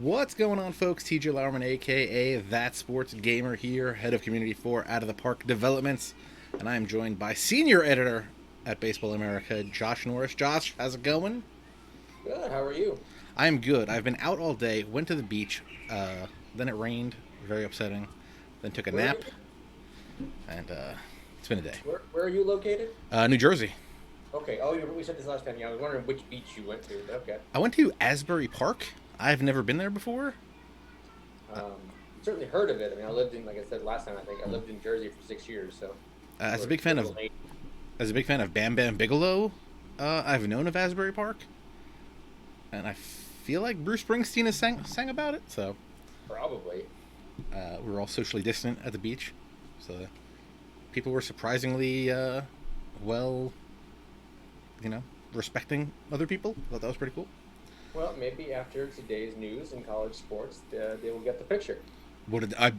What's going on, folks? TJ Lauerman, aka That Sports Gamer here, head of Community for Out of the Park Developments, and I am joined by senior editor at Baseball America, Josh Norris. Josh, how's it going? Good. How are you? I am good. I've been out all day, went to the beach, then it rained, very upsetting, then took a Where are nap, you? and it's been a day. Where are you located? New Jersey. Okay. Oh, we said this last time. Yeah, I was wondering which beach you went to. Okay. I went to Asbury Park. I've never been there before. Um, Certainly heard of it. I mean, I lived in, like I said last time, I think I lived in Jersey for 6 years. So As a we're big fan a of little late. Bam Bam Bigelow, I've known of Asbury Park, and I feel like Bruce Springsteen has sang about it. So Probably. we were all socially distant at the beach, so people were surprisingly well, respecting other people. I thought that was pretty cool. Well, maybe after today's news in college sports, they will get the picture. What did I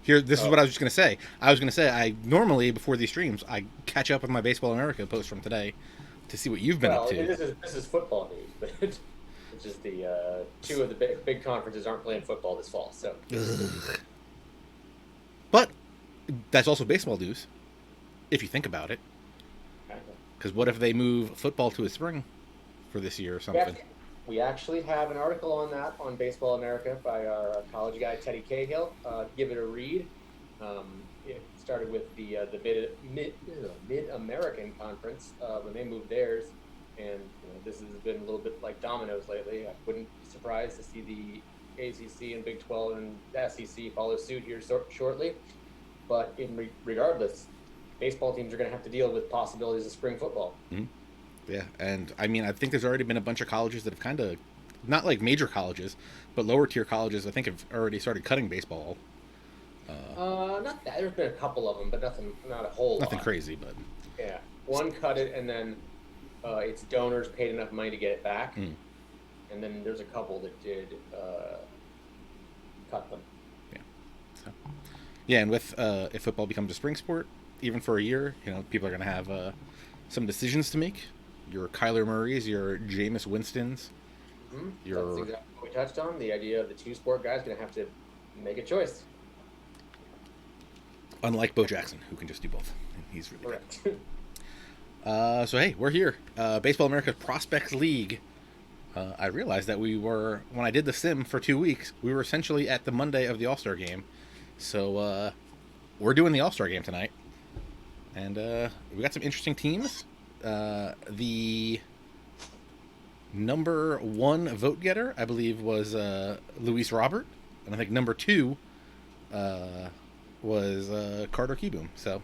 here? This is Oh, what I was just gonna say. I was gonna say I normally before these streams I catch up with my Baseball America post from today to see what you've been up well, to. this is football news, but it's just the two of the big conferences aren't playing football this fall. So Ugh. But that's also baseball news, if you think about it. Because what if they move football to a spring for this year or something? we actually have an article on that on Baseball America by our college guy Teddy Cahill. Give it a read. It started with the Mid American Conference when they moved theirs, and this has been a little bit like dominoes lately. I wouldn't be surprised to see the ACC and Big 12 and the SEC follow suit here shortly. But regardless, baseball teams are going to have to deal with possibilities of spring football. Mhm. Yeah, and I mean, I think there's already been a bunch of colleges that have kind of, not like major colleges, but lower tier colleges, I think have already started cutting baseball. Not that. There's been a couple of them, but not a whole Nothing lot. crazy, but Yeah, one cut it, and then its donors paid enough money to get it back, mm, and then there's a couple that did cut them. yeah. So, yeah, and with if football becomes a spring sport, even for a year, people are going to have some decisions to make. Your Kyler Murrays, your Jameis Winstons, That's your exactly what we touched on. The idea of the two-sport guy's going to have to make a choice. unlike Bo Jackson, who can just do both. He's really good. Correct. So hey, we're here. Baseball America Prospects League. I realized that when I did the sim for 2 weeks, we were essentially at the Monday of the All-Star game. So we're doing the All-Star game tonight. And we got some interesting teams. The number one vote getter, I believe, was Luis Robert. And I think number two was Carter Keeban. So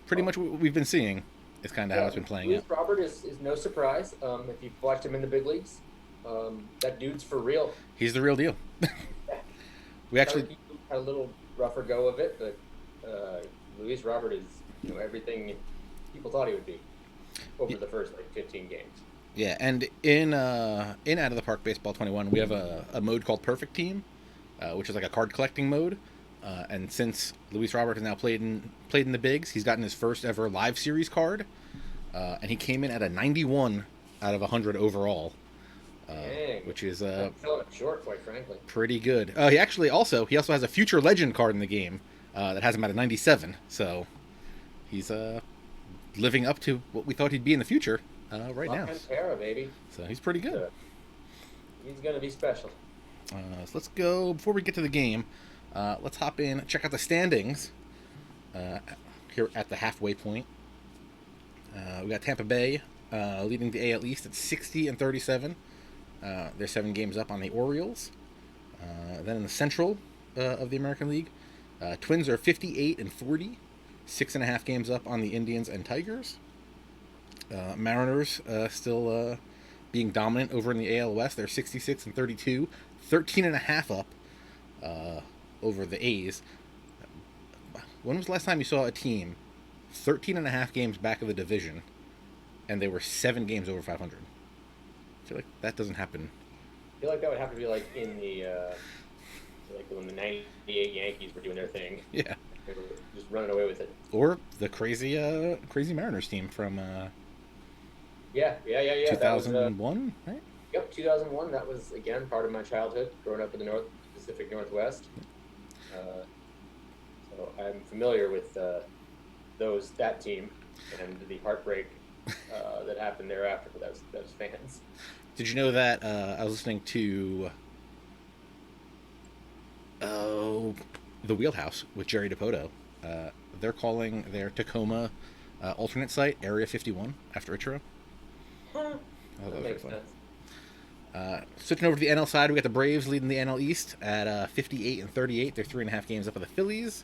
pretty much what we've been seeing is kind of how it's been playing Luis out. Robert is no surprise. If you've watched him in the big leagues, that dude's for real. He's the real deal. We actually, He had a little rougher go of it, but Luis Robert is everything people thought he would be over the first 15 games. yeah, and in Out of the Park Baseball 21, we have a mode called Perfect Team, which is like a card collecting mode. And since Luis Robert has now played in the bigs, he's gotten his first ever live series card, and he came in at a 91 out of 100 overall, Dang. which is I'm selling it short, quite frankly. pretty good. He also has a future legend card in the game that has him at a 97. So he's living up to what we thought he'd be in the future right now. Pantera, baby. So he's pretty good. He's gonna be special. So let's go, before we get to the game, let's hop in, check out the standings here at the halfway point. We got Tampa Bay leading the AL East at 60-37. They're 7 games up on the Orioles. Then in the Central of the American League, Twins are 58-40, 6.5 games up on the Indians and Tigers. Mariners still being dominant over in the AL West. They're 66-32, 13.5 up over the A's. When was the last time you saw a team 13.5 games back of the division and they were 7 games over 500? I feel like that doesn't happen. I feel like that would have to be like in the like when the '98 Yankees were doing their thing. Yeah. They were just running away with it. Or the crazy Mariners team from Yeah. That was, 2001, right? Yep, 2001. That was, again, part of my childhood, growing up in the Pacific Northwest. So I'm familiar with that team and the heartbreak that happened thereafter for those fans. Did you know that I was listening to The Wheelhouse with Jerry DiPoto? They're calling their Tacoma alternate site Area 51 after Ichiro. That makes sense. Switching over to the NL side, we got the Braves leading the NL East at 58 and 38. They're 3.5 games up on the Phillies.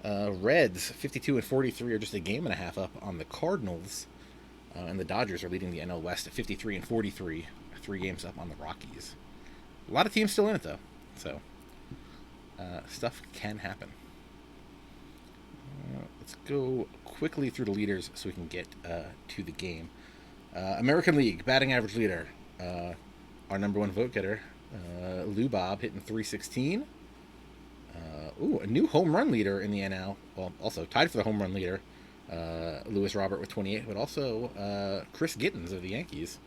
Reds 52 and 43 are just a game and a half up on the Cardinals. And the Dodgers are leading the NL West at 53 and 43, 3 games up on the Rockies. A lot of teams still in it, though. So, stuff can happen. Let's go quickly through the leaders so we can get to the game. American League batting average leader, our number one vote getter, Lou Bob, hitting 316. A new home run leader in the NL. Well, also tied for the home run leader, Lewis Robert with 28, but also Chris Gittens of the Yankees.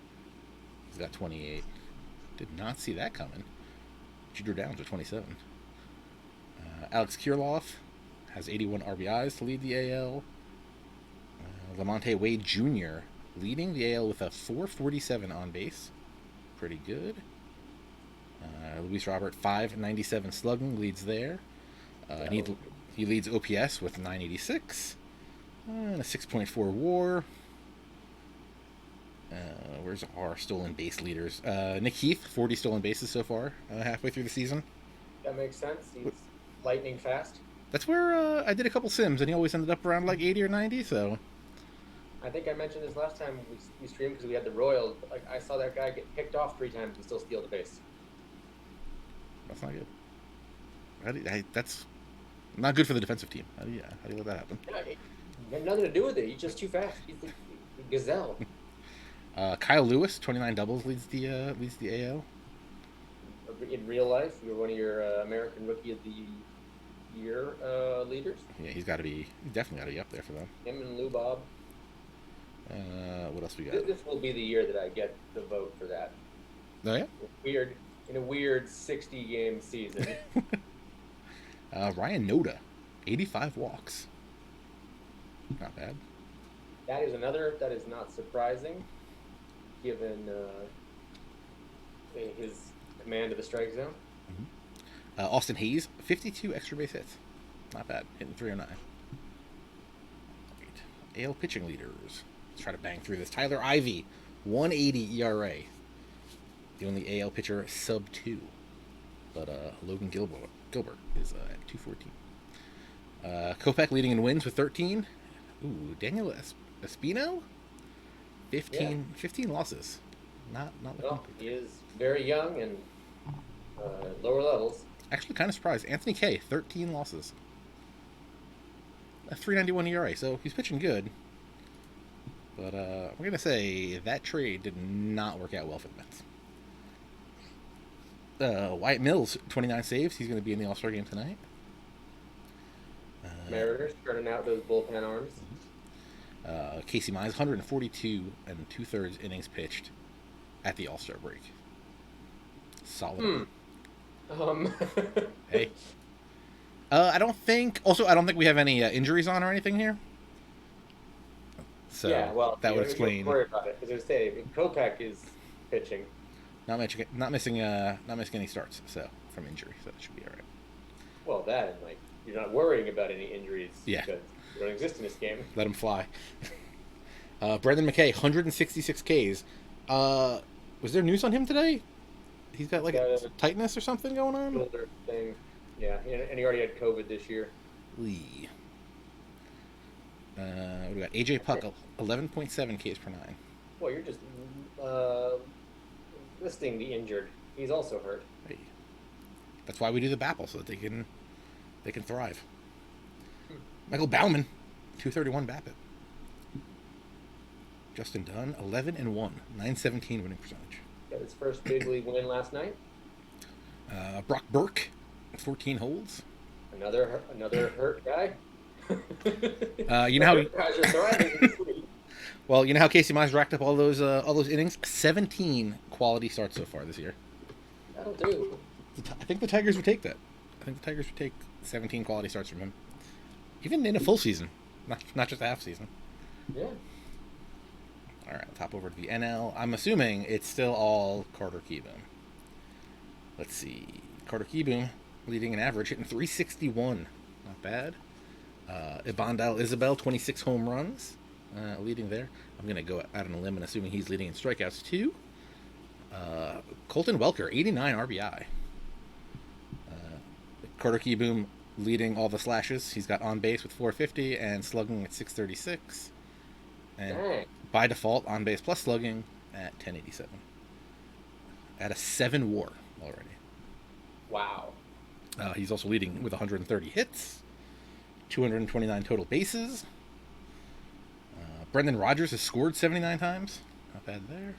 He's got 28. Did not see that coming. Jeter Downs with 27. Alex Chirloff has 81 RBIs to lead the AL. Lamonte Wade Jr. leading the AL with a 447 on base. Pretty good. Luis Robert, 597 slugging, leads there. He leads OPS with 986. And a 6.4 WAR. Where's our stolen base leaders? Nick Heath, 40 stolen bases so far, halfway through the season. That makes sense. He's lightning fast. That's where I did a couple sims, and he always ended up around like 80 or 90, so... I think I mentioned this last time we streamed because we had the Royals. Like, I saw that guy get picked off 3 times and still steal the base. That's not good. That's not good for the defensive team. How do you let that happen? Yeah, it had nothing to do with it. He's just too fast. He's the gazelle. Kyle Lewis, 29 doubles, leads the AL. In real life, you're one of your American Rookie of the Year leaders. Yeah, he's definitely got to be up there for them. Him and Lou Bob. What else we got? This will be the year that I get the vote for that. Oh yeah. In a weird 60-game season. Ryan Noda, 85 walks. Not bad. That is not surprising, given his command of the strike zone. Mm-hmm. Austin Hayes, 52 extra base hits. Not bad, hitting 309. Right. AL pitching leaders. Let's try to bang through this. Tyler Ivey, 180 ERA. The only AL pitcher sub 2. But Logan Gilbert is at 214. Kopech leading in wins with 13. Ooh, Daniel Espino? 15 losses. Not well, he is very young and lower levels. Actually, kind of surprised. Anthony Kay, 13 losses. A 391 ERA, so he's pitching good. But we're going to say that trade did not work out well for the Mets. Wyatt Mills, 29 saves. He's going to be in the All-Star game tonight. Mariners turning out those bullpen arms. Casey Mize, 142 and 2/3 innings pitched at the All-Star break. Solid. Hey. I don't think we have any injuries on or anything here. So yeah, well, that would explain. Don't worry about it. As I say, Kopech is pitching. Not missing any starts, so from injury, so that should be all right. Well, that and like you're not worrying about any injuries. Yeah. Because they don't exist in this game. Let him fly. Brendan McKay, 166 Ks. Was there news on him today? He's got like a tightness or something going on? Shoulder thing. Yeah, and he already had COVID this year. Lee. We got AJ Puck, 11.7 Ks per 9. Well, you're just listing the injured. He's also hurt. Hey. That's why we do the BAPL, so that they can thrive. Michael Baumann, 231 BAPIP. Justin Dunn, 11-1, 917 winning percentage. Got his first big league win last night. Brock Burke, 14 holds. Another hurt guy. You know how guys are thriving this week. Well, you know how Casey Mize racked up all those innings? 17 quality starts so far this year. That'll do. I think the Tigers would take that. I think the Tigers would take 17 quality starts from him, even in a full season, not just a half season. Yeah. All right, top over to the NL. I'm assuming it's still all Carter Keeban. Let's see. Carter Keeban leading an average, hitting 361. Not bad. Ibandal Isabel, 26 home runs, leading there. I'm going to go out on a limb and assuming he's leading in strikeouts too. Colton Welker, 89 RBI. Carter Keeban leading all the slashes. He's got on base with 450 and slugging at 636. And by default, on base plus slugging at 1087. At a 7 WAR already. Wow. He's also leading with 130 hits, 229 total bases. Brendan Rodgers has scored 79 times. Not bad there.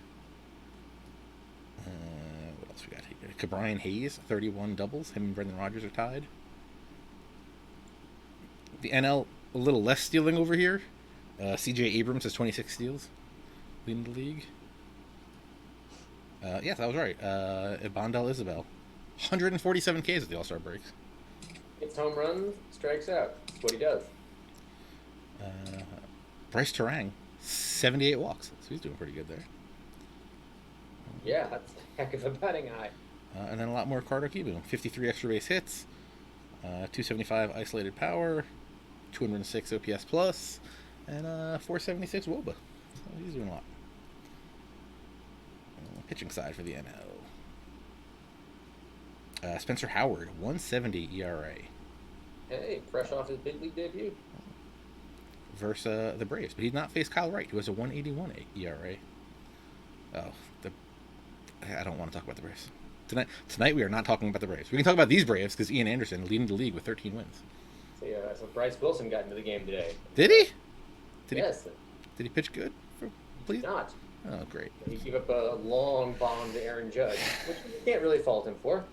What else we got here? Cabrian Hayes, 31 doubles. Him and Brendan Rodgers are tied. The NL, a little less stealing over here. CJ Abrams has 26 steals, leading the league. Yes, I was right. Ibandal Isabel, 147 Ks at the All-Star breaks. Hits home runs, strikes out. That's what he does. Bryce Terang, 78 walks. So he's doing pretty good there. Yeah, that's a heck of a batting eye. And then a lot more Carter Keeban. 53 extra base hits, 275 isolated power, 206 OPS plus, and 476 WOBA. So he's doing a lot. Pitching side for the NL. Spencer Howard, 170 ERA. Hey, fresh off his big league debut. Versus the Braves. But he did not face Kyle Wright, who has a 181 ERA. I don't want to talk about the Braves. Tonight we are not talking about the Braves. We can talk about these Braves because Ian Anderson leading the league with 13 wins. So Bryce Wilson got into the game today. Did he? Yes. Did he pitch good? Please? Not. Oh, great. He gave up a long bomb to Aaron Judge, which you can't really fault him for.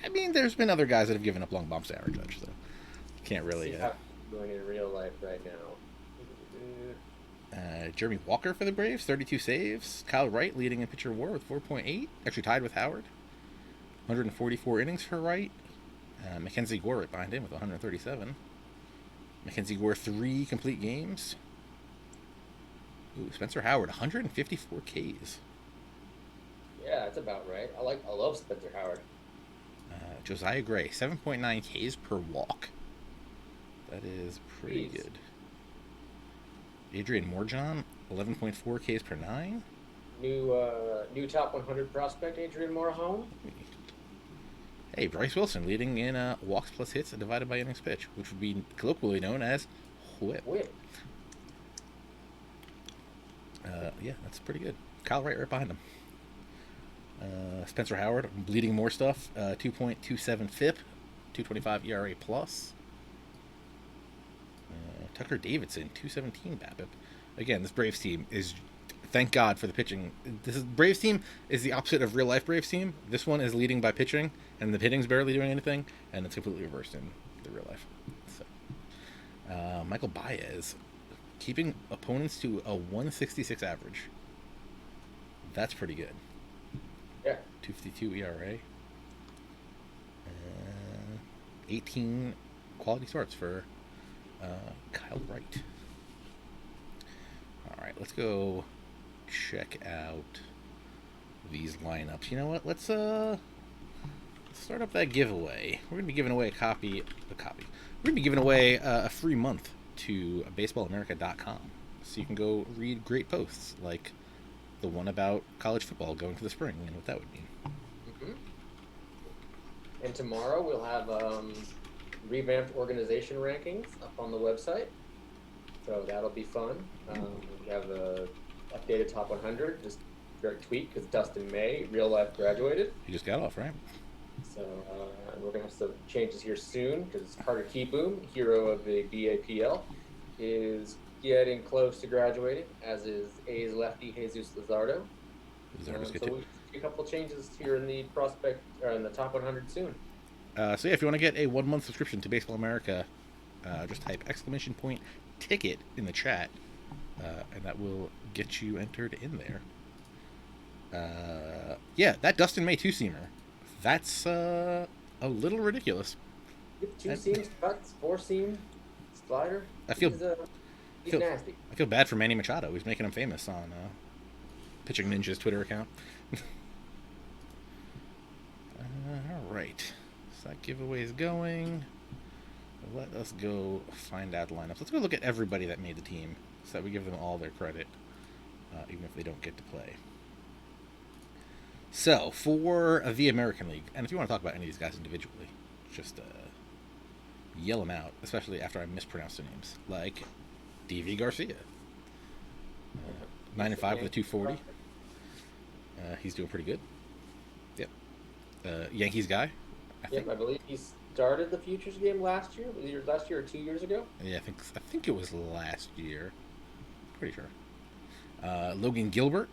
I mean, there's been other guys that have given up long bombs to Aaron Judge, so you can't really. Going in real life right now. Jeremy Walker for the Braves, 32 saves. Kyle Wright leading in pitcher WAR with 4.8, actually tied with Howard. 144 innings for Wright. Mackenzie Gore right behind him with 137. Mackenzie Gore 3 complete games. Ooh, Spencer Howard 154 Ks. Yeah, that's about right. I love Spencer Howard. Josiah Gray 7.9 Ks per walk. That is pretty good. Adrian Morjon, 11.4 Ks per 9. New top 100 prospect, Adrian Morjon. Hey, Bryce Wilson leading in walks plus hits divided by innings pitch, which would be colloquially known as WHIP. Yeah, that's pretty good. Kyle Wright right behind him. Spencer Howard leading more stuff, 2.27 FIP, 225 ERA plus. Tucker Davidson, 217 BAPIP. Again, this Braves team is, thank God for the pitching. Braves team is the opposite of real life Braves team. This one is leading by pitching, and the hitting's barely doing anything, and it's completely reversed in the real life. So, Michael Baez, keeping opponents to a 166 average. That's pretty good. Yeah. 252 ERA. 18 quality starts for Kyle Wright. All right, let's go check out these lineups. You know what? Let's start up that giveaway. We're gonna be giving away a copy. We're gonna be giving away a free month to baseballamerica.com, so you can go read great posts like the one about college football going to the spring and what that would mean. Mm-hmm. And tomorrow we'll have revamped organization rankings up on the website, so that'll be fun. We have a updated top 100, just direct tweet because Dustin May, real life graduated. He just got off, right? So we're gonna have some changes here soon because Carter Keeban, hero of the BAPL, is getting close to graduating, as is A's lefty Jesus Luzardo. So we'll see a couple changes here in the prospect or in the top 100 soon. So yeah, if you want to get a 1-month subscription to Baseball America, just type !ticket in the chat, and that will get you entered in there. Yeah, that Dustin May two-seamer. That's a little ridiculous. Two seams, cuts, four seam, slider. I feel He's nasty. I feel bad for Manny Machado. He's making him famous on Pitching Ninja's Twitter account. All right, so that giveaway is going. Let us go find out the lineups. Let's go look at everybody that made the team, so that we give them all their credit, even if they don't get to play. So, for the American League, and if you want to talk about any of these guys individually, just yell them out, especially after I mispronounce their names, like D.V. Garcia. 9-5 with a 240. He's doing pretty good. Yep. Yankees guy. I believe he started the Futures game last year. Was it last year or 2 years ago? Yeah, I think it was last year. Pretty sure. Logan Gilbert.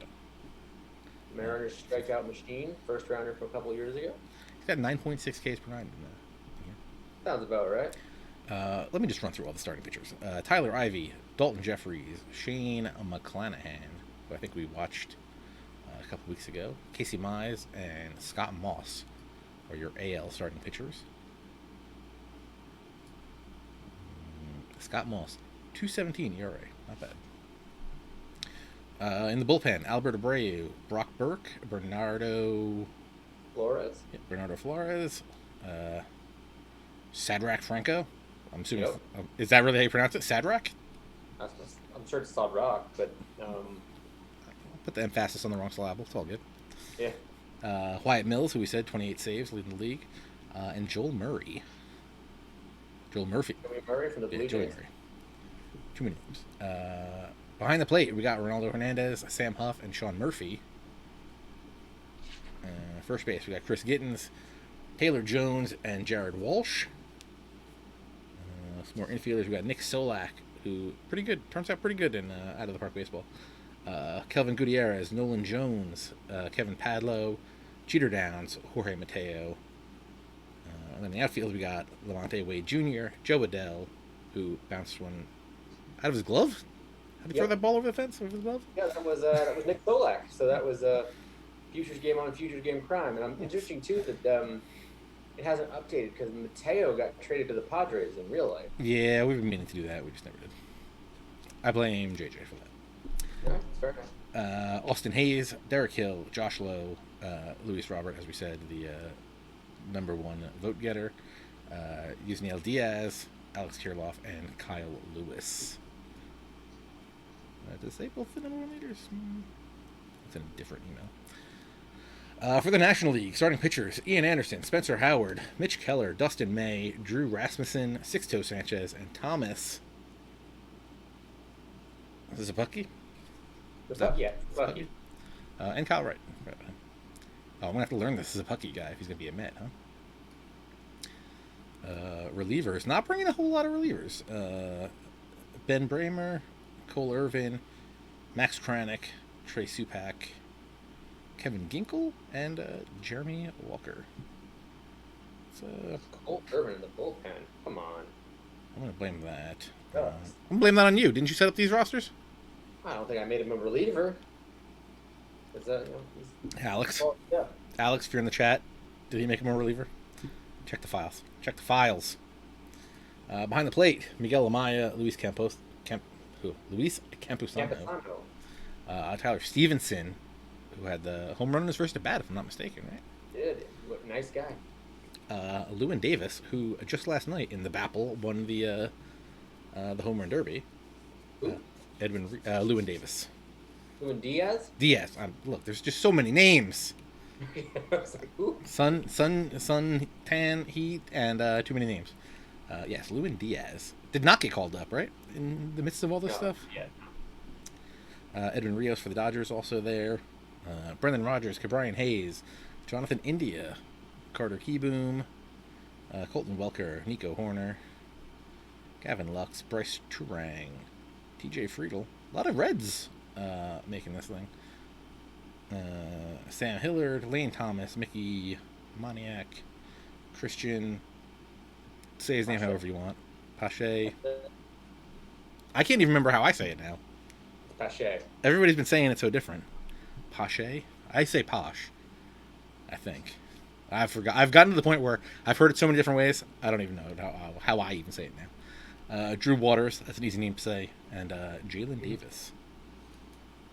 Mariners strikeout machine, first rounder from a couple of years ago. He's got 9.6 Ks per nine. Sounds about right. Let me just run through all the starting pitchers. Tyler Ivey, Dalton Jeffries, Shane McClanahan, who I think we watched a couple weeks ago, Casey Mize, and Scott Moss are your AL starting pitchers. Scott Moss, 2.17 ERA, not bad. In the bullpen, Albert Abreu, Brock Burke, Bernardo Flores, Sadrak Franco. I'm assuming. Is that really how you pronounce it? Sadrak? I'm sure it's Sadrak, but I'll put the emphasis on the wrong syllable. It's all good. Yeah. Wyatt Mills, who we said 28 saves, leading the league, and Joel Murphy. Joel Murphy from the Blue Jays. Too many names. Behind the plate, we got Ronaldo Hernandez, Sam Huff, and Sean Murphy. First base, we got Chris Gittens, Taylor Jones, and Jared Walsh. Some more infielders, we got Nick Solak, who turns out pretty good in out of the park baseball. Kelvin Gutierrez, Nolan Jones, Kevin Padlow, Cheater Downs, Jorge Mateo. And then in the outfield, we got Levante Wade Jr., Joe Adell, who bounced one out of his glove. How did he throw that ball over the fence over his glove? Yeah, that was Nick Solak. So that was Futures game on Futures game crime. And I'm interesting too that it hasn't updated because Mateo got traded to the Padres in real life. Yeah, we've been meaning to do that. We just never did. I blame JJ for that. Yeah, that's fair enough. Austin Hayes, Derek Hill, Josh Lowe, Luis Robert, as we said, the number one vote getter, Yusniel Diaz, Alex Chirloff, and Kyle Lewis. Disable the number one leaders. It's in a different email. For the National League, starting pitchers: Ian Anderson, Spencer Howard, Mitch Keller, Dustin May, Drew Rasmussen, Sixto Sanchez, and Thomas. Is this Zapucki? Yeah, Zapucki. And Kyle Wright. Oh, I'm gonna have to learn this Zapucki guy if he's gonna be a Met, huh? Relievers, not bringing a whole lot of relievers. Ben Bramer, Cole Irvin, Max Kranick, Trey Supak, Kevin Ginkel, and Jeremy Walker. Cole Irvin in the bullpen. Come on. I'm going to blame that. I'm going to blame that on you. Didn't you set up these rosters? I don't think I made him a reliever. Is that, Alex? Oh, yeah. Alex, if you're in the chat, did he make him a reliever? Check the files. Check the files. Behind the plate, Miguel Amaya, Luis Campusano. Tyler Stevenson, who had the home run in his first at bat, if I'm not mistaken, right? Did. What nice guy. Lewin Davis, who just last night in the BAPL won the home run derby. Lewin Davis. Lewin Diaz? Diaz. Look, there's just so many names. I was like, who? Sun, Tan, Heat, and too many names. Yes, Lewin Diaz did not get called up, right? In the midst of all this stuff. Yeah. Edwin Rios for the Dodgers also there. Brendan Rodgers, Cabrian Hayes, Jonathan India, Carter Keeboom, Colton Welker, Nico Horner, Gavin Lux, Bryce Turang, TJ Friedel. A lot of Reds making this thing. Sam Hillard, Lane Thomas, Mickey Moniak, Christian. Say his name however you want. Pache. I can't even remember how I say it now. Pache. Everybody's been saying it so different. Pache? I say Posh. I think. I've forgot. I've gotten to the point where I've heard it so many different ways. I don't even know how I even say it now. Drew Waters. That's an easy name to say. And Jalen Davis.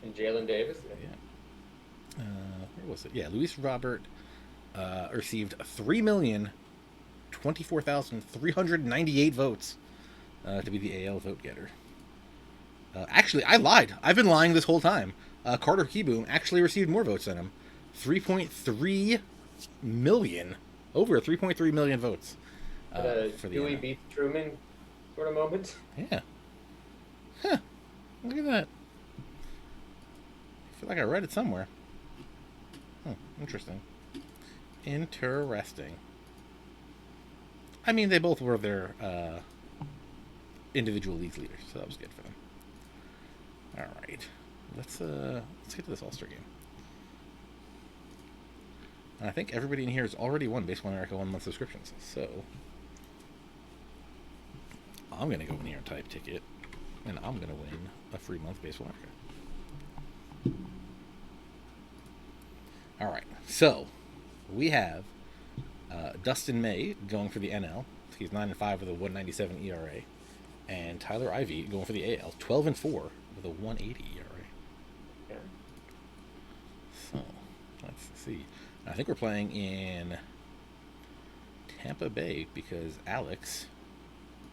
And Jalen Davis. Yeah. Where was it? Yeah, Luis Robert received 3,024,398 votes to be the AL vote getter. Actually, I lied. I've been lying this whole time. Carter Keeban actually received more votes than him. 3.3 million. Over 3.3 million votes. For the Dewey beat Truman sort of moment. Yeah. Huh. Look at that. I feel like I read it somewhere. Interesting. Interesting. I mean, they both were their individual league leaders, so that was good for them. All right, let's get to this All-Star game. And I think everybody in here has already won Baseball America 1 month subscriptions, so I'm gonna go in here and type ticket, and I'm gonna win a free month Baseball America. All right, so we have Dustin May going for the NL. He's 9-5 with a 1.97 ERA, and Tyler Ivey going for the AL, 12-4 with a 1.80 ERA. Yeah. So let's see. I think we're playing in Tampa Bay because Alex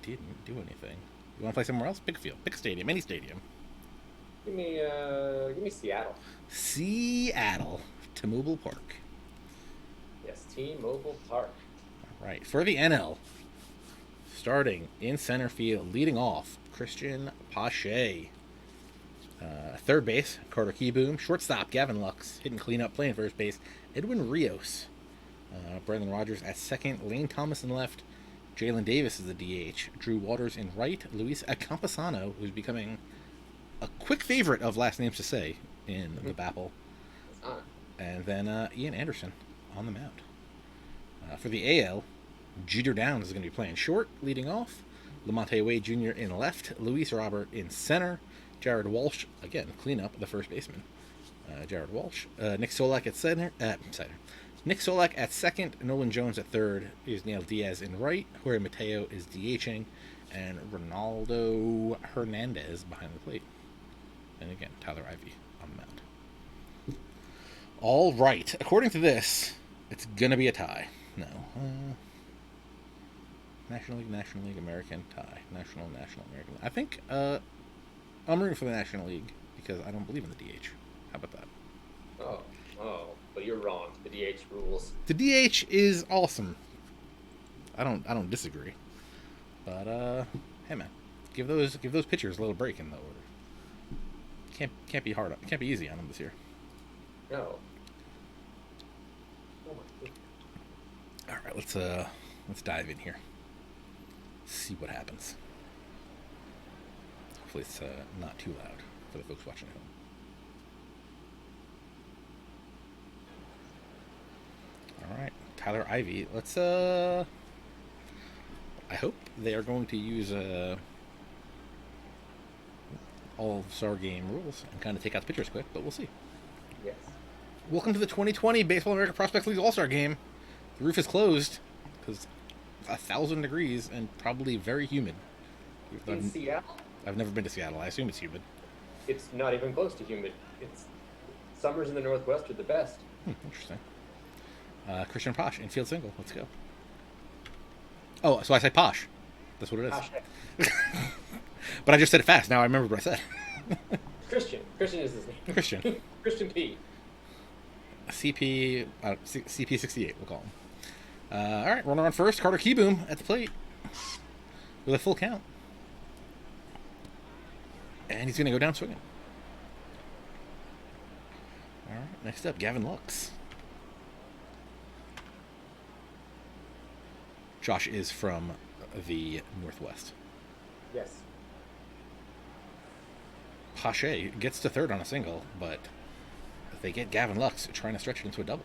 didn't do anything. You want to play somewhere else? Pick a field, pick a stadium, any stadium. Give me Seattle. Seattle. T-Mobile Park. Yes, T-Mobile Park. All right, for the NL, starting in center field, leading off, Christian Pache. Third base, Carter Keeban. Shortstop, Gavin Lux. Hitting cleanup, playing first base, Edwin Rios. Brandon Rogers at second, Lane Thomas in left. Jalen Davis is the DH. Drew Waters in right. Luis Campusano, who's becoming a quick favorite of last names to say in the BAPL. And then Ian Anderson on the mound. For the AL, Jeter Downs is going to be playing short, leading off. Lamonte Wade Jr. in left. Luis Robert in center. Jared Walsh, again, clean up, the first baseman. Jared Walsh. Nick Solak at center. Nick Solak at second. Nolan Jones at third. Ismael Diaz in right. Jorge Mateo is DHing. And Ronaldo Hernandez behind the plate. And again, Tyler Ivey on the mound. All right. According to this, it's going to be a tie. No. National League, American, tie. National, American. I think I'm rooting for the National League because I don't believe in the DH. How about that? Oh, but you're wrong. The DH rules. The DH is awesome. I don't disagree. But hey man, give those pitchers a little break in the order. Can't be hard. Can't be easy on them this year. No. All right, let's dive in here. See what happens. Hopefully it's not too loud for the folks watching at home. All right, Tyler Ivey. Let's I hope they are going to use All-Star Game rules and kind of take out the pitchers quick, but we'll see. Yes. Welcome to the 2020 Baseball America Prospect League All-Star Game. The roof is closed because 1,000 degrees and probably very humid. In Seattle? I've never been to Seattle. I assume it's humid. It's not even close to humid. Summers in the Northwest are the best. Interesting. Christian Posh, infield single. Let's go. Oh, so I say Posh. That's what it is. But I just said it fast. Now I remember what I said. Christian. Christian is his name. Christian. Christian P. CP68, we'll call him. All right, runner on first. Carter Keeban at the plate with a full count. And he's going to go down swinging. All right, next up, Gavin Lux. Josh is from the Northwest. Yes. Pache gets to third on a single, but they get Gavin Lux trying to stretch it into a double.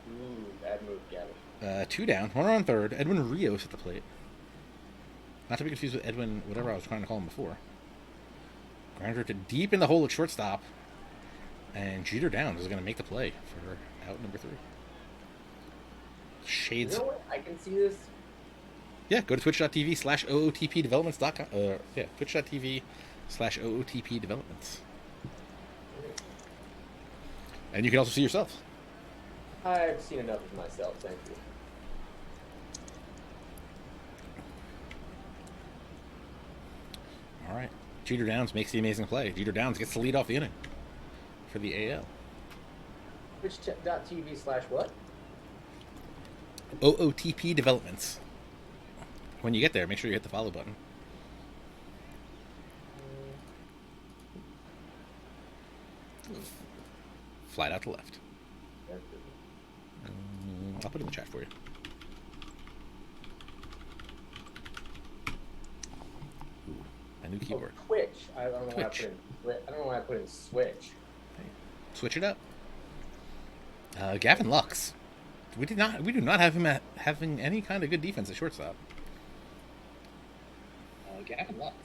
Ooh, bad move, Gavin. Two down, runner on third. Edwin Rios at the plate. Not to be confused with Edwin, whatever I was trying to call him before. Grounder to deep in the hole at shortstop. And Jeter Downs is going to make the play for out number 3. Shades. You know what? I can see this. Yeah, go to twitch.tv/OOTPdevelopments.com. Yeah, twitch.tv/OOTPdevelopments. And you can also see yourself. I've seen enough of myself, thank you. All right. Jeter Downs makes the amazing play. Jeter Downs gets the lead off the inning for the AL. Twitch.tv/what? OOTP Developments. When you get there, make sure you hit the follow button. Flat out to left. I'll put it in the chat for you. Ooh, a new keyboard. Twitch. I don't know why I put in Switch. Hey, switch it up. Gavin Lux. We do not have him having any kind of good defense at shortstop. Gavin Lux.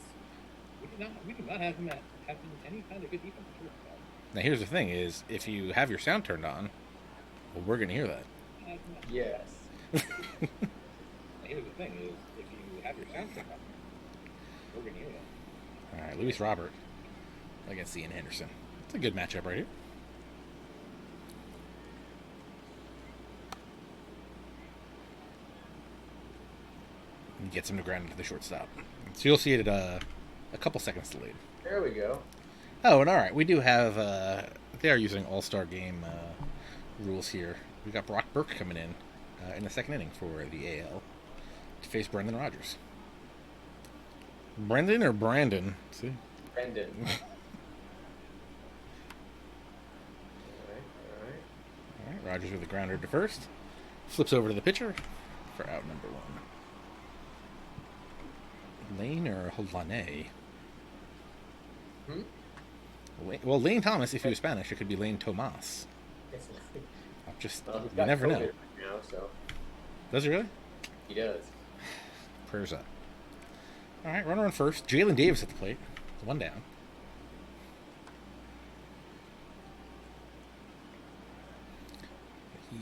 We do not have him having any kind of good defense at shortstop. Now here's the thing: is if you have your sound turned on, well, we're gonna hear that. Yes. Here's the thing: is if you have your sound turned on, we're gonna hear that. All right, Luis Robert against Ian Henderson. It's a good matchup right here. And gets him to ground into the shortstop. So you'll see it at a couple seconds delayed. There we go. Oh, and all right, we do have. They are using All-Star Game rules here. We got Brock Burke coming in the second inning for the AL to face Brendan Rodgers. Brendan or Brandon? See? Brendan. All right. Rodgers with a grounder to first. Flips over to the pitcher for out number 1. Lane or Lane? Well, Lane Thomas, if he was Spanish, it could be Lane Tomas. You never know. Right now, so. Does he really? He does. Prayers up. All right, runner on first. Jalen Davis at the plate. 1 down.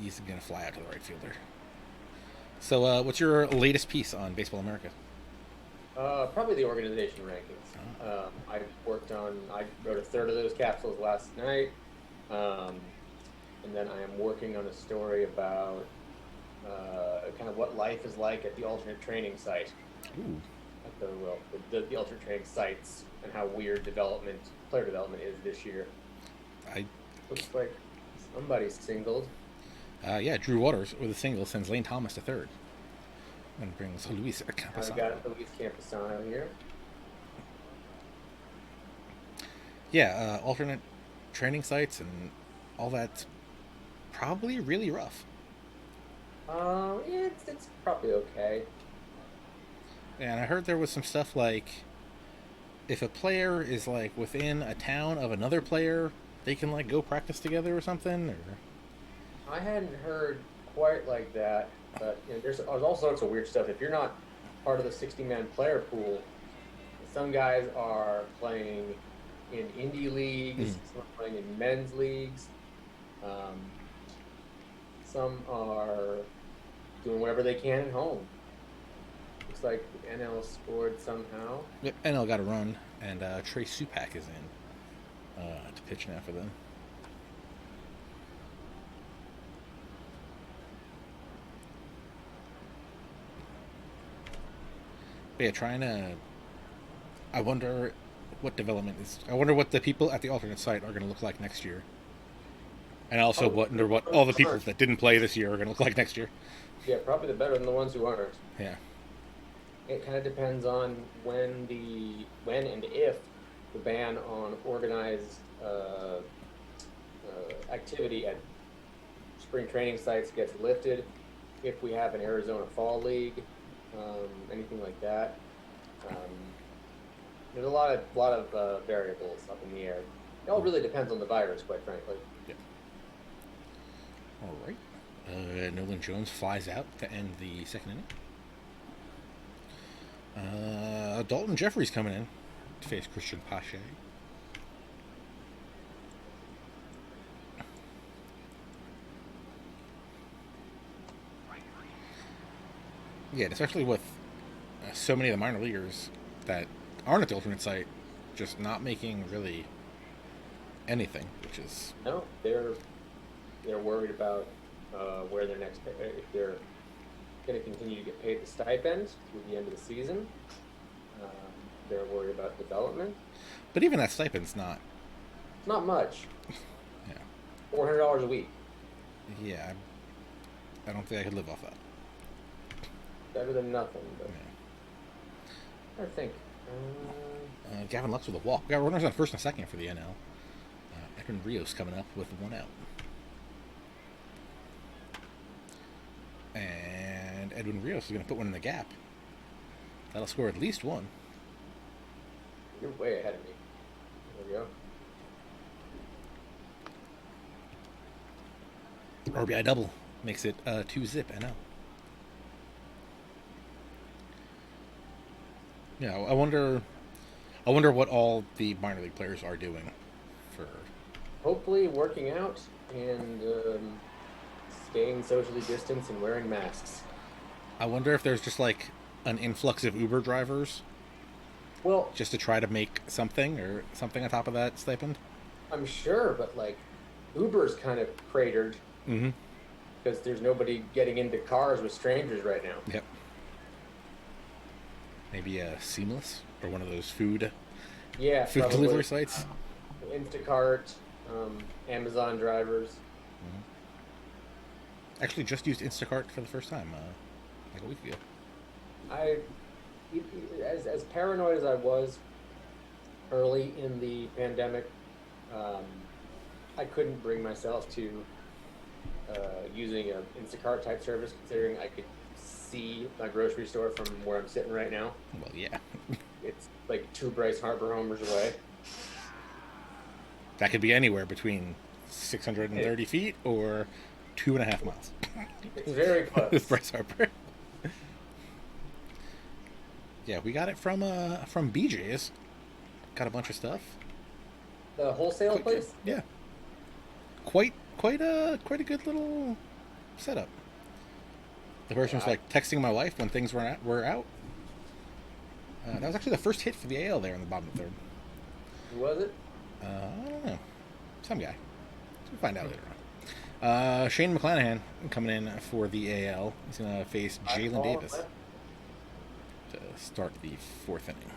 He's going to fly out to the right fielder. So, what's your latest piece on Baseball America? Probably the organization rankings. I wrote a third of those capsules last night. And then I am working on a story about kind of what life is like at the alternate training site. Ooh. At the alternate training sites and how weird player development is this year. Looks like somebody's singled. Yeah, Drew Waters with a single sends Lane Thomas to third. And brings Luis Campusano. I've got Luis Campusano here. Yeah, alternate training sites and all that's probably really rough. It's probably okay. And I heard there was some stuff like if a player is like within a town of another player, they can like go practice together or something. Or I hadn't heard quite like that, but there's all sorts of weird stuff. If you're not part of the 60-man player pool, some guys are playing in indie leagues, some are playing in men's leagues. Some are doing whatever they can at home. Looks like NL scored somehow. Yep, NL got a run, and Trey Supak is in to pitch now for them. But yeah, I wonder what development is. I wonder what the people at the alternate site are going to look like next year. And I also wonder what all the people that didn't play this year are going to look like next year. Yeah, probably the better than the ones who aren't. Yeah. It kind of depends on when and if the ban on organized activity at spring training sites gets lifted. If we have an Arizona Fall League, anything like that. There's a lot of variables up in the air. It all really depends on the virus, quite frankly. Yeah. All right. Nolan Jones flies out to end the second inning. Dalton Jeffries coming in to face Christian Pache. Yeah, especially with so many of the minor leaguers that aren't at the alternate site just not making really anything, which is... No, they're worried about where their next if they're going to continue to get paid the stipend through the end of the season. Um, they're worried about development. But even that stipend's not... It's not much. Yeah. $400 a week. Yeah, I don't think I could live off that. Better than nothing, but Yeah. I think. Gavin Lux with a walk. We got runners on first and second for the NL. Edwin Rios coming up with 1 out. And Edwin Rios is going to put one in the gap. That'll score at least 1. You're way ahead of me. There we go. RBI double makes it 2-zip NL. Yeah, I wonder what all the minor league players are doing for... Hopefully working out and staying socially distanced and wearing masks. I wonder if there's just like an influx of Uber drivers. Well, just to try to make something on top of that stipend. I'm sure, but like Uber's kind of cratered because there's nobody getting into cars with strangers right now. Yep. Maybe Seamless or one of those food delivery sites. Instacart, Amazon drivers. Actually, just used Instacart for the first time like a week ago. As paranoid as I was early in the pandemic, I couldn't bring myself to using an Instacart type service, considering I could see my grocery store from where I'm sitting right now. Well, yeah. It's like 2 Bryce Harper homers away. That could be anywhere between 630 feet or 2.5 miles. It's very close. With Bryce Harper. Yeah, we got it from BJ's. Got a bunch of stuff. The wholesale place? Yeah. Quite a good little setup. The person was like texting my wife when things were out. That was actually the first hit for the AL there in the bottom of the 3rd. Who was it? I don't know. Some guy. We'll find out later on. Shane McClanahan coming in for the AL. He's going to face Jalen Davis to start the 4th inning.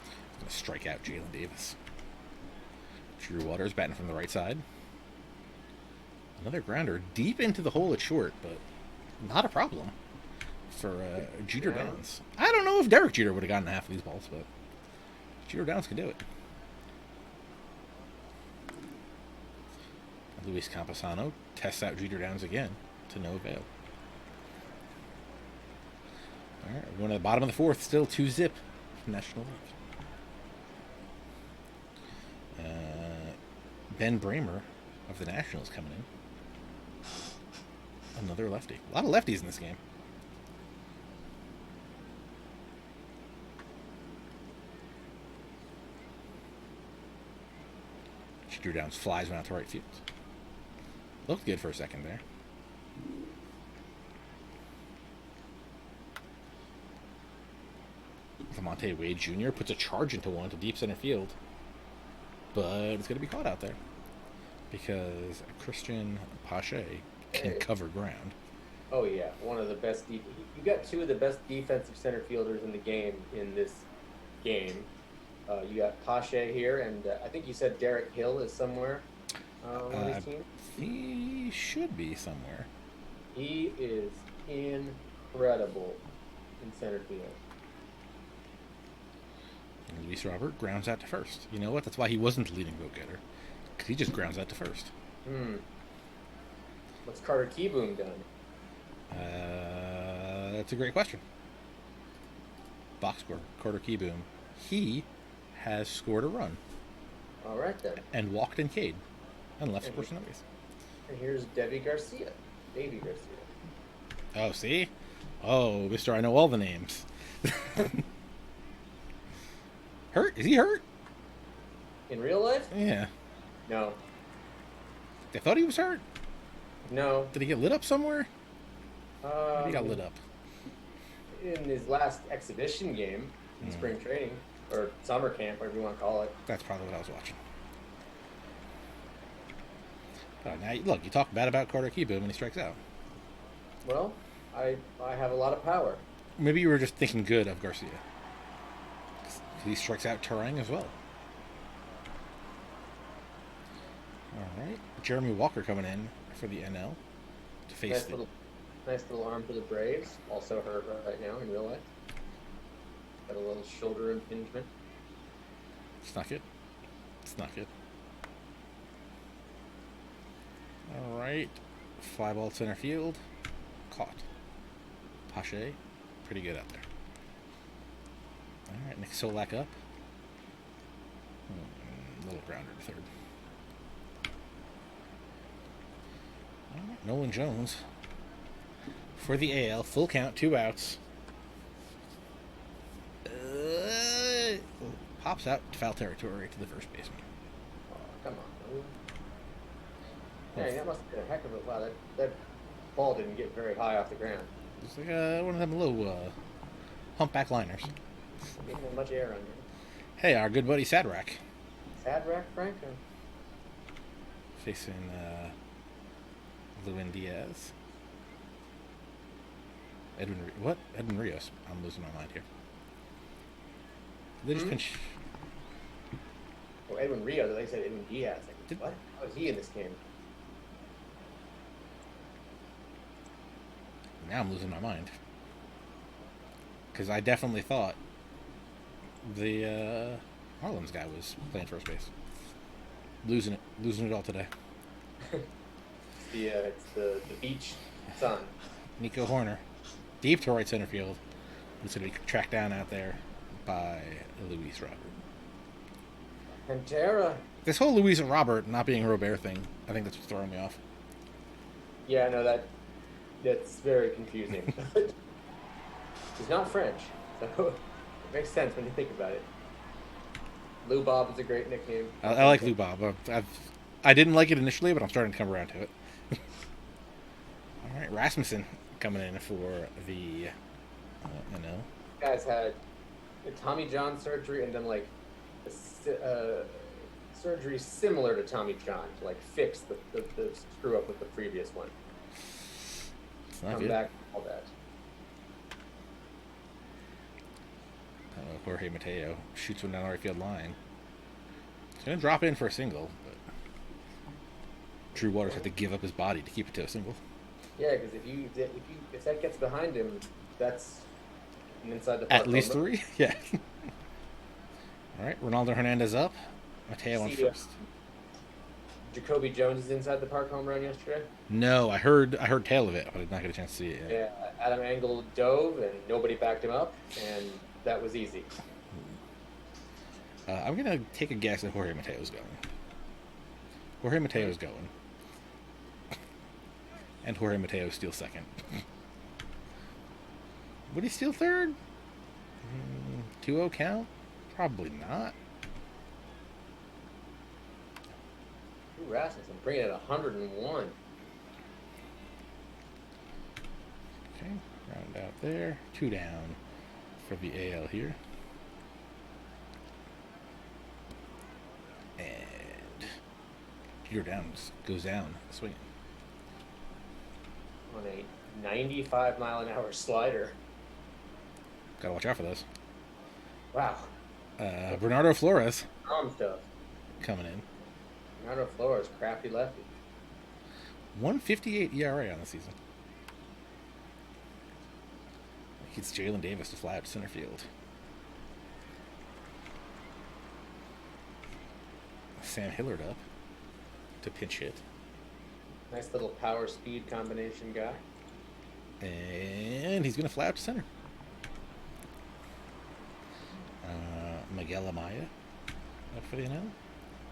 He's going to strike out Jalen Davis. Drew Waters batting from the right side. Another grounder deep into the hole at short, but not a problem for Jeter Downs. I don't know if Derek Jeter would have gotten half of these balls, but Jeter Downs can do it. Luis Camposano tests out Jeter Downs again to no avail. All right, we're going to the bottom of the 4th, still 2-zip National League. Ben Bramer of the Nationals coming in. Another lefty. A lot of lefties in this game. Jeter Downs flies one out to right field. Looked good for a second there. Lamonte Wade Jr. puts a charge into one to deep center field. But it's going to be caught out there. Because Christian Pache can cover ground. Oh, yeah. One of the best. You got 2 of the best defensive center fielders in the game in this game. You got Pache here, and I think you said Derek Hill is somewhere on his team. He should be somewhere. He is incredible in center field. And Luis Robert grounds out to first. You know what? That's why he wasn't the leading vote getter. Because he just grounds out to first. What's Carter Keeban done? That's a great question. Box score, Carter Keeban. He has scored a run. All right, then. And walked in Cade. And left Sports Noise. And here's Davy Garcia. Oh, see? Oh, Mr. I know all the names. Hurt? Is he hurt? In real life? Yeah. No. They thought he was hurt. No. Did he get lit up somewhere? He got lit up. In his last exhibition game in spring training, or summer camp, whatever you want to call it. That's probably what I was watching. Oh, now, look, you talk bad about Carter Keeban when he strikes out. Well, I have a lot of power. Maybe you were just thinking good of Garcia. He strikes out Terang as well. All right. Jeremy Walker coming in for the NL to face nice little arm for the Braves. Also hurt right now in real life. Got a little shoulder impingement. It's not good. It's not good. All right. Fly ball center field. Caught. Pache. Pretty good out there. All right. Nick Solak up. Little grounder to third. All right. Nolan Jones for the AL. Full count. 2 outs. Pops out to foul territory to the first baseman. Oh, come on. Dang, that must have been a heck of a... Wow, that ball didn't get very high off the ground. It's like one of them low humpback liners. Didn't have much air under it. Hey, our good buddy Sadrak. Sadrak Franco. Facing Lewin Diaz. Edwin Rios. I'm losing my mind here. They just pinch. Well, Edwin Rios, they said Edwin Diaz. Like, what? How is he in this game? Now I'm losing my mind. Because I definitely thought the Marlins guy was playing first base. Losing it all today. It's the beach sun. Nico Horner, deep to right center field. He's going to be tracked down out there by Luis Robert. Pantera. This whole Luis Robert not being Robert thing, I think that's what's throwing me off. Yeah, no, that's very confusing. He's not French, so it makes sense when you think about it. Lou Bob is a great nickname. I like Lou Bob. I didn't like it initially, but I'm starting to come around to it. All right, Rasmussen coming in for the Guys had a Tommy John surgery and then like a surgery similar to Tommy John to like fix the screw up with the previous one. It's not Come good. back, all that. Jorge Mateo shoots one down the right field line. He's going to drop in for a single, but Drew Waters had to give up his body to keep it to a single. Yeah, because if that gets behind him, that's an inside the park. At least 3? Yeah. All right, Ronaldo Hernandez up. Mateo on first. Jacoby Jones is inside the park home run yesterday. No, I heard tale of it, but I did not get a chance to see it yet. Yeah, Adam Engel dove and nobody backed him up, and that was easy. I'm going to take a guess that Jorge Mateo's going. Jorge Mateo's going. And Jorge Mateo steals second. Would he steal third? 2-0 count? Probably not. Ooh, Rasmussen bringing it 101. Okay, round out there. 2 down for the AL here. And Giordano's goes down swinging. On a 95-mile-an-hour slider. Gotta watch out for those. Wow. Bernardo Flores Stuff. coming in. Bernardo Flores, crafty lefty. 1.58 ERA on the season. It's Jalen Davis to fly out to center field. Sam Hillard up to pinch hit. Nice little power speed combination guy. And he's going to fly out to center. Miguel Amaya up for the NL.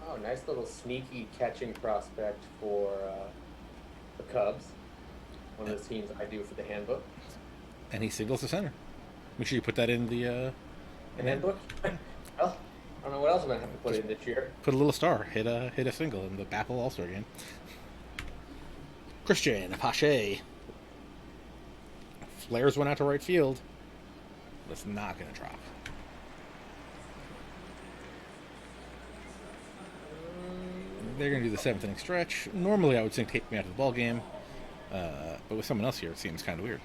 Oh, nice little sneaky catching prospect for the Cubs. One of the teams I do for the handbook. And he singles to center. Make sure you put that in the handbook? Well, I don't know what What else am I going to have to put in this year? Put a little star. Hit a single in the BAPL All-Star game. Christian Pache. Flares went out to right field. That's not going to drop. They're going to do the 7th inning stretch. Normally, I would think take me out of the ball game, but with someone else here, it seems kind of weird.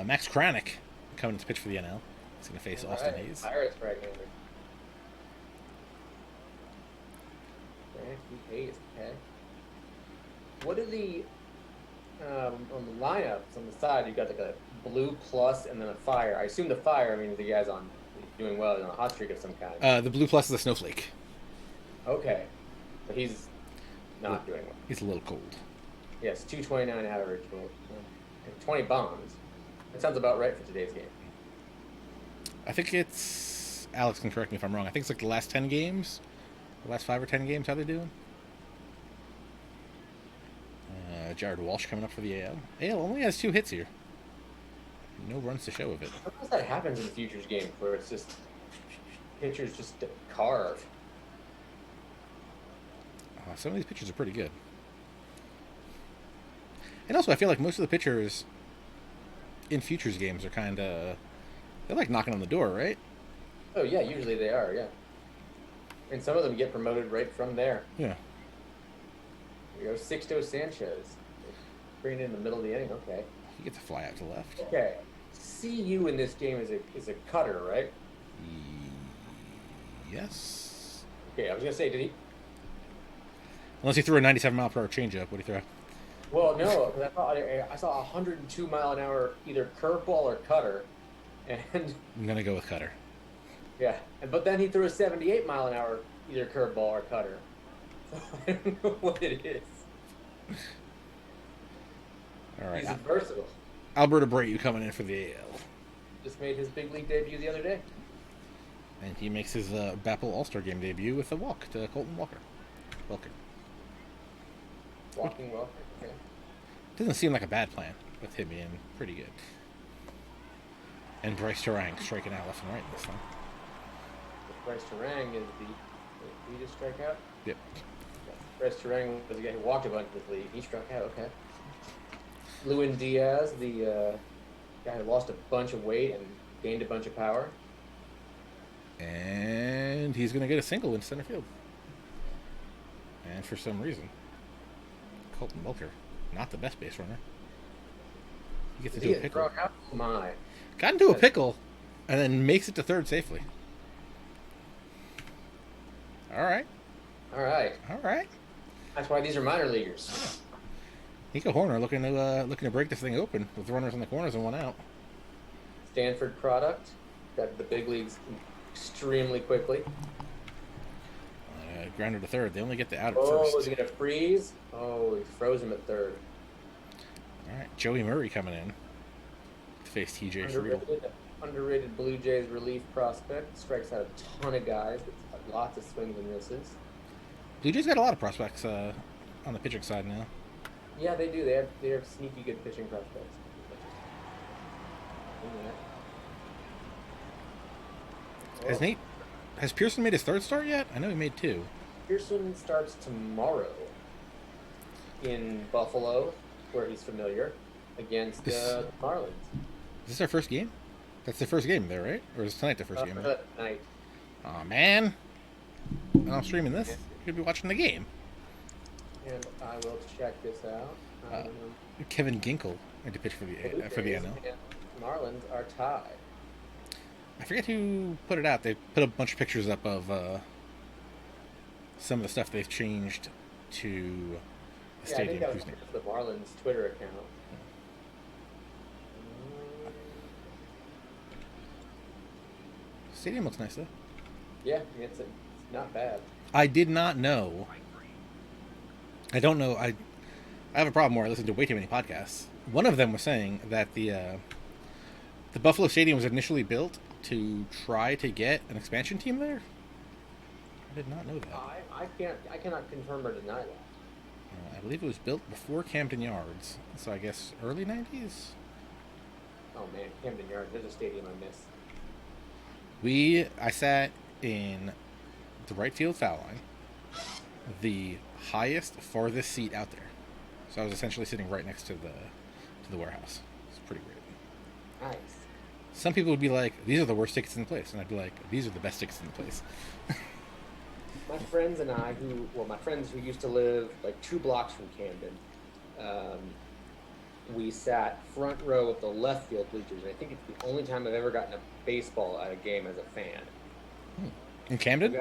Max Kranick coming to pitch for the NL. He's going to face Austin Hayes. Pirates right-hander. Hayes, okay. What are the on the lineups on the side? You got like a blue plus and then a fire. I assume the fire. I mean, the guy's doing well on a hot streak of some kind. The blue plus is a snowflake. Okay, but he's not doing well. He's a little cold. Yes, 229 average, and 20 bombs. That sounds about right for today's game. I think it's Alex can correct me if I'm wrong. I think it's like the last 10 games, the last 5 or 10 games. How they doing? Jared Walsh coming up for the AL. AL only has 2 hits here. No runs to show of it. Sometimes that happens in the Futures game where it's just pitchers just carve. Some of these pitchers are pretty good. And also, I feel like most of the pitchers in Futures games are kind of... They're like knocking on the door, right? Oh, yeah, usually they are, yeah. And some of them get promoted right from there. Yeah. You go Sixto Sanchez. Bring it in the middle of the inning, okay. He gets a fly out to left. Okay. CU in this game is a cutter, right? Yes. Okay, I was going to say, did he... Unless he threw a 97-mile-per-hour changeup. What did he throw? Well, no, I saw a 102-mile-an-hour either curveball or cutter, and... I'm going to go with cutter. Yeah, but then he threw a 78-mile-an-hour either curveball or cutter. So I don't know what it is. All right. He's versatile. Alberto Abreu coming in for the AL. Just made his big league debut the other day. And he makes his BAPL All-Star Game debut with a walk to Colton Walker. Walking Walker, okay. Doesn't seem like a bad plan with him being pretty good. And Bryce Terang striking out left and right this time. Bryce Terang is the... Did he just strike out? Yep. Bryce Terang was the guy who walked a bunch in the league. He struck out, okay. Lewin Diaz, the guy who lost a bunch of weight and gained a bunch of power. And he's going to get a single in center field. And for some reason, Colton Welker, not the best base runner. He gets into a pickle. Oh my. Got into a pickle and then makes it to third safely. All right. That's why these are minor leaguers. Nico Horner looking to break this thing open with runners in the corners and 1 out. Stanford product. Got the big leagues extremely quickly. Grounder to third. They only get the out at first. first. Oh, is he going to freeze? Oh, he froze him at third. All right. Joey Murray coming in to face TJ Friedel. Underrated Blue Jays relief prospect. Strikes out a ton of guys. Gets lots of swings and misses. Blue Jays got a lot of prospects on the pitching side now. Yeah, they do. They have sneaky good pitching prospects. Yeah. Has Pearson made his third start yet? I know he made 2. Pearson starts tomorrow in Buffalo, where he's familiar, against the Marlins. Is this our first game? That's the first game there, right? Or is tonight the first game? Tonight. Aw, man. I'm streaming this. You could be watching the game. And I will check this out. Kevin Ginkel had to pitch for the NL. Marlins are tied. I forget who put it out. They put a bunch of pictures up of some of the stuff they've changed to the stadium. I think that was the Marlins Twitter account. Stadium looks nice though. Yeah, it's not bad. I did not know. I don't know. I have a problem where I listen to way too many podcasts. One of them was saying that the Buffalo Stadium was initially built to try to get an expansion team there. I did not know that. I cannot confirm or deny that. I believe it was built before Camden Yards, so I guess early 90s. Oh man, Camden Yards. There's a stadium I miss. I sat in the right field foul line, the highest, farthest seat out there. So I was essentially sitting right next to the warehouse. It's pretty great. Nice. Some people would be like, "These are the worst tickets in the place," and I'd be like, "These are the best tickets in the place." My friends and I, my friends who used to live like 2 blocks from Camden, we sat front row of the left field bleachers. And I think it's the only time I've ever gotten a baseball at a game as a fan. In Camden?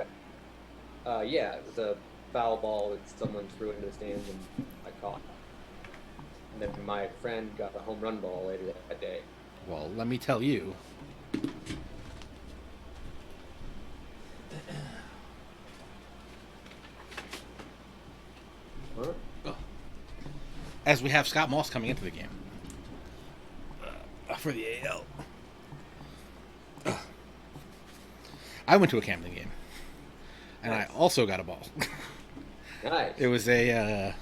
Yeah, it was a foul ball that someone threw into the stands and I caught. And then my friend got a home run ball later that day. Well, let me tell you. Huh? As we have Scott Moss coming into the game for the AL. I went to a Camden game, and nice. I also got a ball. Nice. It was I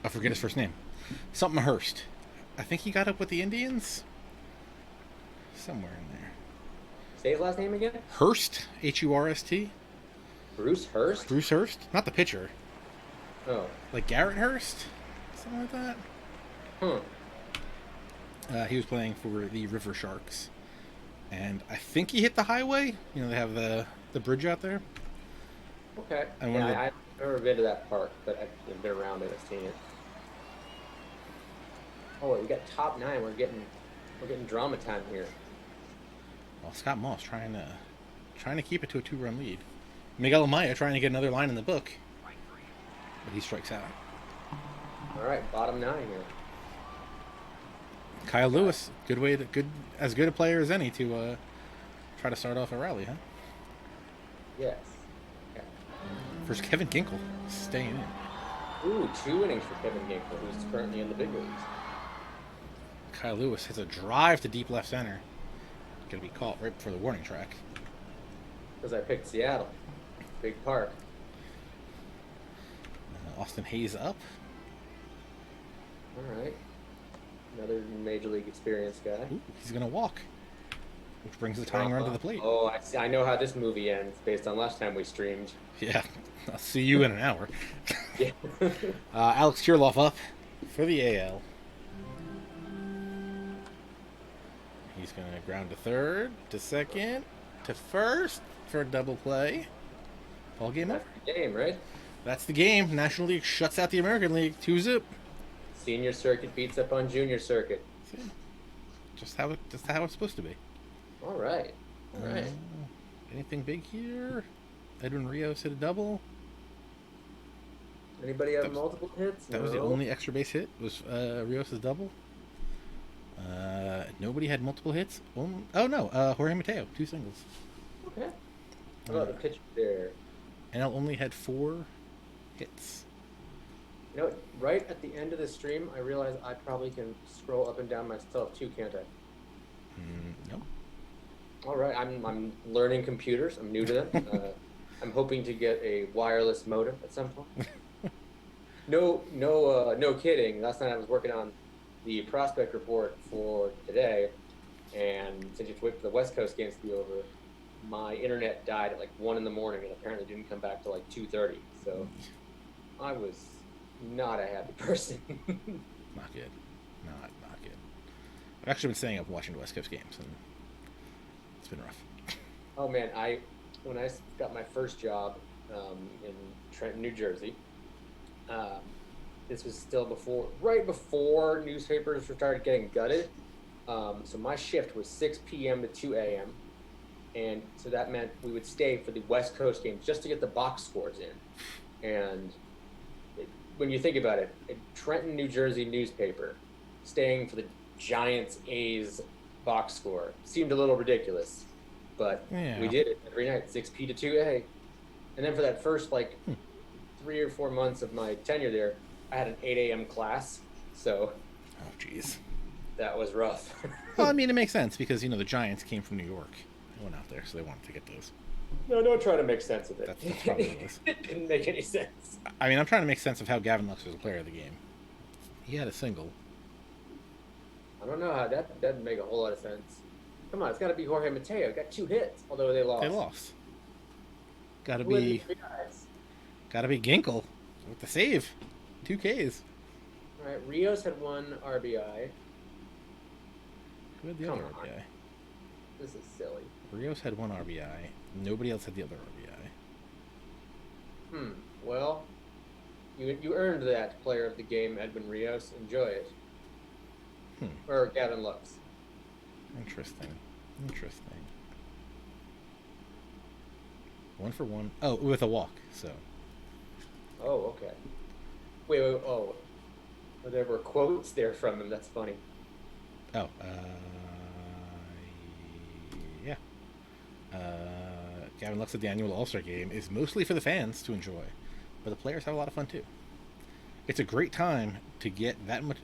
forget his first name. Something Hurst. I think he got up with the Indians. Somewhere in there. Say his last name again? Hurst. Hurst. Bruce Hurst? Bruce Hurst? Not the pitcher. Oh. Like Garrett Hurst? Something like that? He was playing for the River Sharks. And I think he hit the highway. You know, they have the bridge out there. Okay. And I've never been to that park, but I've been around it. I've seen it. Oh, we got top 9. We're getting drama time here. Well, Scott Moss trying to keep it to a 2-run lead. Miguel Amaya trying to get another line in the book, but he strikes out. All right, bottom 9 here. Kyle Lewis, as good a player as any to try to start off a rally, huh? Yes. Okay. First, Kevin Ginkel staying in. Ooh, 2 innings for Kevin Ginkel, who's currently in the big leagues. Kyle Lewis hits a drive to deep left center. Going to be caught right before the warning track. Because I picked Seattle. Big park. Austin Hayes up. All right. Another major league experience guy. Ooh, he's going to walk, which brings the tying run to the plate. Oh, I know how this movie ends based on last time we streamed. Yeah, I'll see you in an hour. Yeah. Alex Chirloff up for the AL. He's going to ground to third, to second, to first for a double play. Ball game over. That's the game, right? That's the game. National League shuts out the American League. 2-zip. Senior circuit beats up on junior circuit. Just how it's supposed to be. All right. Anything big here? Edwin Rios hit a double. Anybody have multiple hits? That was the only extra base hit. Was Rios' double. Nobody had multiple hits. Jorge Mateo, 2 singles. Okay. How about the pitcher there? NL only had 4 hits. You know, right at the end of the stream, I realized I probably can scroll up and down myself too, can't I? No. All right, I'm learning computers. I'm new to them. I'm hoping to get a wireless modem at some point. No kidding. Last night I was working on the prospect report for today, and since you have to wait for the West Coast games to be over, my internet died at like 1 in the morning and apparently didn't come back till like 2:30. So I was not a happy person. Not good. Not good. I've actually been staying up watching the West Coast games, and it's been rough. Oh man, when I got my first job in Trenton, New Jersey, this was still right before newspapers started getting gutted. So my shift was 6 p.m. to 2 a.m. And so that meant we would stay for the West Coast games just to get the box scores in. And when you think about it, a Trenton, New Jersey newspaper staying for the Giants A's box score seemed a little ridiculous. But we did it every night, 6P to 2A. And then for that first 3 or 4 months of my tenure there, I had an 8 a.m. class. So, oh, jeez. That was rough. Well, I mean, it makes sense because, the Giants came from New York. They went out there, so they wanted to get those. No, don't try to make sense of it. That's probably what it was. It didn't make any sense. I mean, I'm trying to make sense of how Gavin Lux was a player of the game. He had a single. don't know how that doesn't make a whole lot of sense. Come on, it's got to be Jorge Mateo. Got 2 hits, although they lost. They lost. Gotta Who had be, the 3 guys? gotta be Ginkle with the save. 2 Ks. All right, Rios had 1 RBI. Who had the Come other on. RBI? This is silly. Rios had 1 RBI. Nobody else had the other RBI. Well, you earned that player of the game, Edwin Rios. Enjoy it. Or Gavin Lux. Interesting. 1 for 1. Oh, with a walk. So. Oh, okay. Wait. Oh, there were quotes there from him. That's funny. Oh. Yeah. Gavin Lux at the annual All-Star Game is mostly for the fans to enjoy, but the players have a lot of fun too. It's a great time to get that much.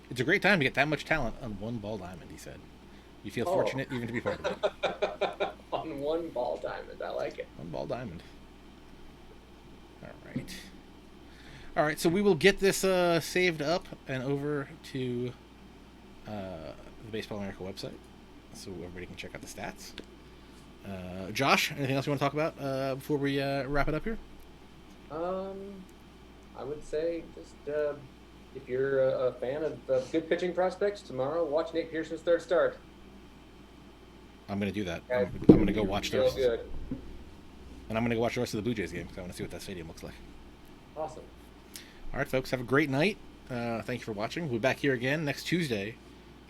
It's a great time to get that much talent on one ball diamond. He said, "You feel fortunate even to be part of it." On 1 ball diamond, I like it. 1 ball diamond. All right. So we will get this saved up and over to the Baseball America website, so everybody can check out the stats. Josh, anything else you want to talk about before we wrap it up here? I would say just if you're a fan of good pitching prospects, tomorrow watch Nate Pearson's 3rd start. I'm going to do that. Okay. I'm going to go watch the rest. Good. And I'm going to go watch the rest of the Blue Jays game because I want to see what that stadium looks like. Awesome. All right, folks. Have a great night. Thank you for watching. We'll be back here again next Tuesday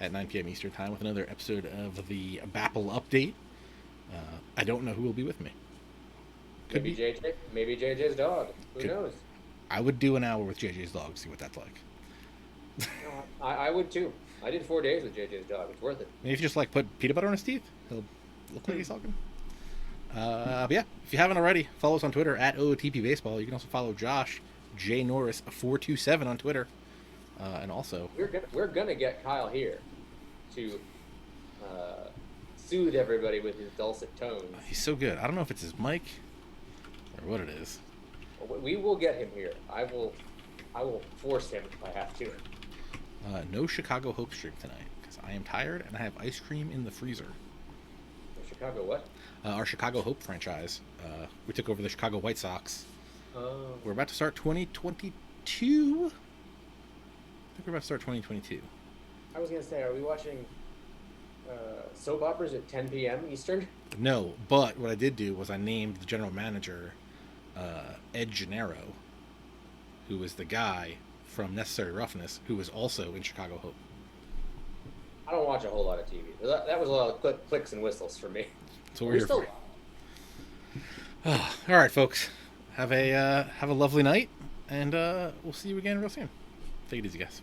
at 9 p.m. Eastern Time with another episode of the BAPL Update. I don't know who will be with me. Could Maybe be JJ. Maybe JJ's dog. Who knows? I would do an hour with JJ's dog, see what that's like. I would too. I did 4 days with JJ's dog. It's worth it. Maybe if you just like put peanut butter on his teeth, he'll look like he's talking. But yeah, if you haven't already, follow us on Twitter at OOTP Baseball. You can also follow Josh J Norris 427 on Twitter, and also we're gonna get Kyle here to soothe everybody with his dulcet tones. He's so good. I don't know if it's his mic or what it is. We will get him here. I will force him if I have to. No Chicago Hope stream tonight because I am tired and I have ice cream in the freezer. Chicago what? Our Chicago Hope franchise. We took over the Chicago White Sox. Oh. We're about to start 2022. I think we're about to start 2022. I was gonna say, are we watching soap operas at 10 p.m. Eastern? No, but what I did do was I named the general manager Ed Gennaro, who was the guy from Necessary Roughness, who was also in Chicago Hope. I don't watch a whole lot of TV. That was a lot of clicks and whistles for me. So we're here for. All right, folks. Have a lovely night, and we'll see you again real soon. Take it easy, guys.